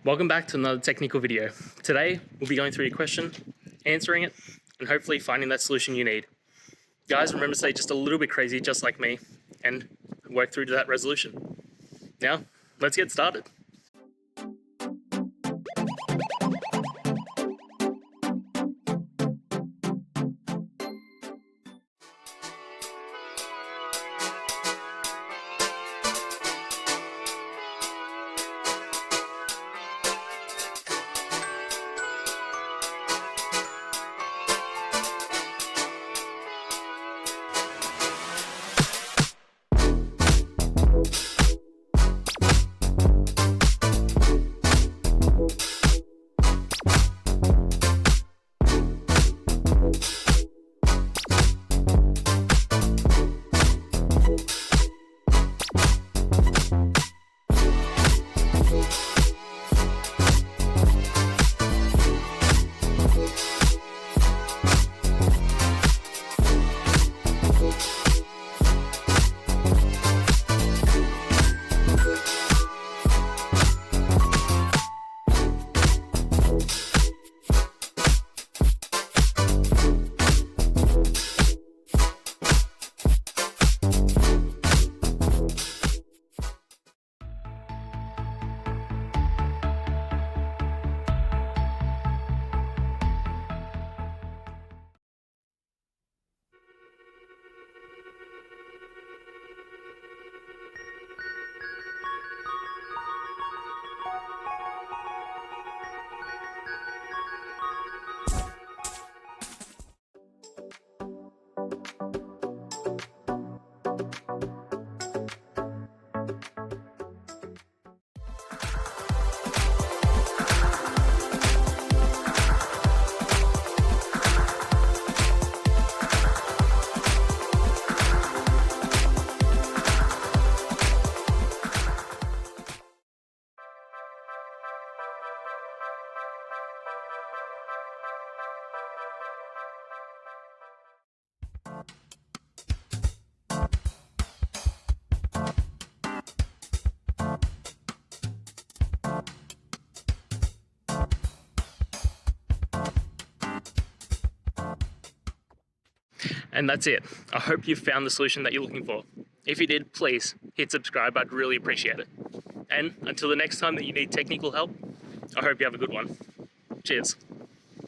Welcome back to another technical video. Today, we'll be going through your question, answering it, and hopefully finding that solution you need. Guys, remember to stay just a little bit crazy, just like me, and work through to that resolution. Now, let's get started. And that's it. I hope you found the solution that you're looking for. If you did, please hit subscribe. I'd really appreciate it. And until the next time that you need technical help, I hope you have a good one. Cheers.